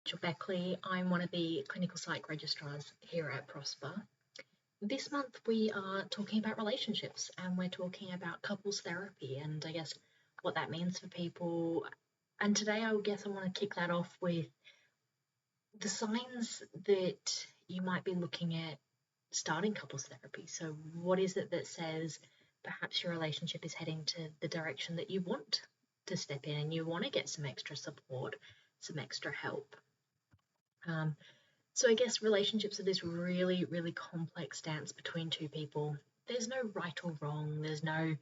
Rachel Beckley. I'm one of the clinical psych registrars here at Prosper. This month we are talking about relationships and we're talking about couples therapy and I guess what that means for people. And today I guess I want to kick that off with the signs that you might be looking at starting couples therapy. So what is it that says perhaps your relationship is heading to the direction that you want to step in and you want to get some extra support, some extra help? So I guess relationships are this really, really complex dance between two people. There's no right or wrong. There's no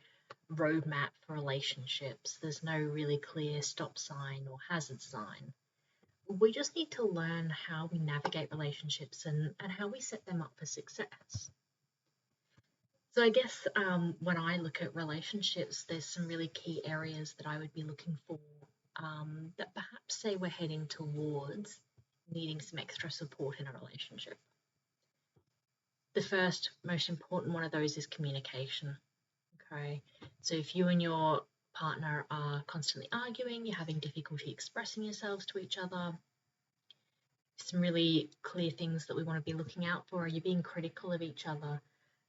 roadmap for relationships. There's no really clear stop sign or hazard sign. We just need to learn how we navigate relationships and how we set them up for success. So I guess when I look at relationships, there's some really key areas that I would be looking for that perhaps say we're heading towards needing some extra support in a relationship. The first most important one of those is communication. Okay, so if you and your partner are constantly arguing, you're having difficulty expressing yourselves to each other, some really clear things that we want to be looking out for. Are you being critical of each other?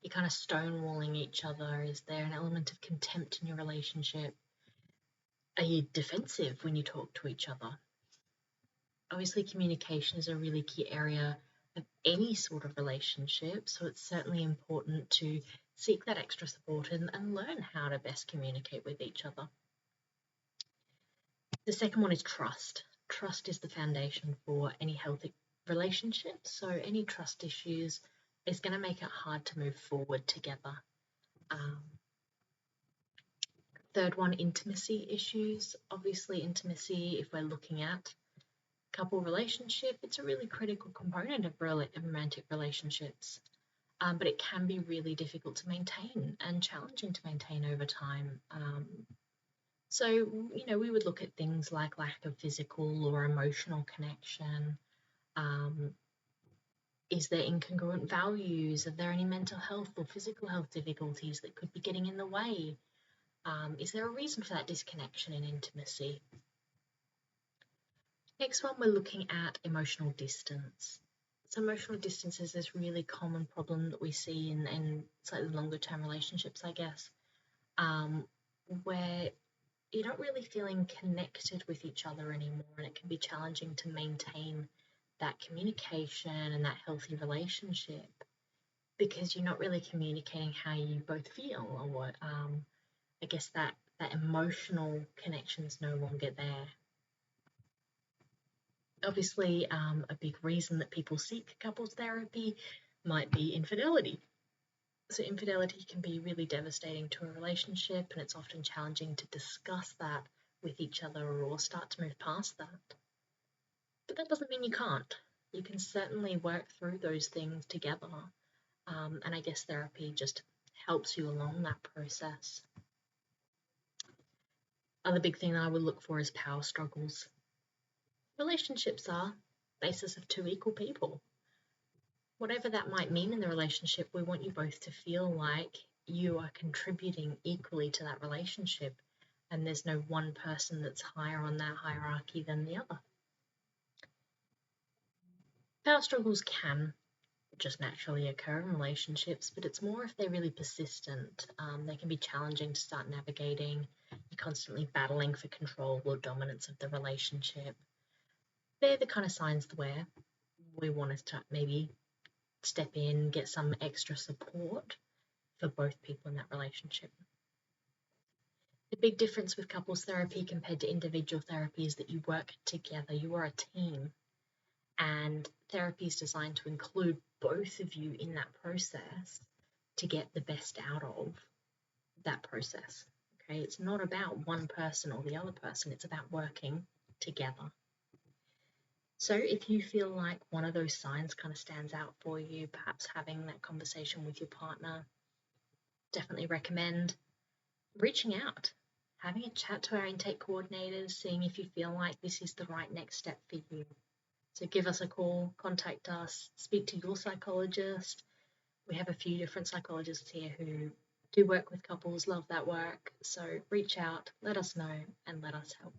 You're kind of stonewalling each other. Is there an element of contempt in your relationship? Are you defensive when you talk to each other? Obviously, communication is a really key area of any sort of relationship, so it's certainly important to seek that extra support and learn how to best communicate with each other. The second one is trust. Trust is the foundation for any healthy relationship, so any trust issues is going to make it hard to move forward together. Third one, intimacy issues. Obviously, intimacy, if we're looking at couple relationship, it's a really critical component of romantic relationships, but it can be really difficult to maintain and challenging to maintain over time. So, we would look at things like lack of physical or emotional connection. Is there incongruent values? Are there any mental health or physical health difficulties that could be getting in the way? Is there a reason for that disconnection in intimacy? Next one, we're looking at emotional distance. So emotional distance is this really common problem that we see in slightly longer term relationships, I guess, where you're not really feeling connected with each other anymore, and it can be challenging to maintain that communication and that healthy relationship because you're not really communicating how you both feel or what I guess that emotional connection's no longer there. Obviously, a big reason that people seek couples therapy might be infidelity. So infidelity can be really devastating to a relationship, and it's often challenging to discuss that with each other or start to move past that. But that doesn't mean you can't. You can certainly work through those things together, and I guess therapy just helps you along that process. Other big thing that I would look for is power struggles. Relationships are basis of two equal people. Whatever that might mean in the relationship, we want you both to feel like you are contributing equally to that relationship and there's no one person that's higher on that hierarchy than the other. Power struggles can just naturally occur in relationships, but it's more if they're really persistent. They can be challenging to start navigating. You're constantly battling for control or dominance of the relationship. They're the kind of signs where we want to maybe step in, get some extra support for both people in that relationship. The big difference with couples therapy compared to individual therapy is that you work together, you are a team, and therapy is designed to include both of you in that process to get the best out of that process. Okay, it's not about one person or the other person, it's about working together. So if you feel like one of those signs kind of stands out for you, perhaps having that conversation with your partner, definitely recommend reaching out, having a chat to our intake coordinators, seeing if you feel like this is the right next step for you. So give us a call, contact us, speak to your psychologist. We have a few different psychologists here who do work with couples, love that work. So reach out, let us know, and let us help.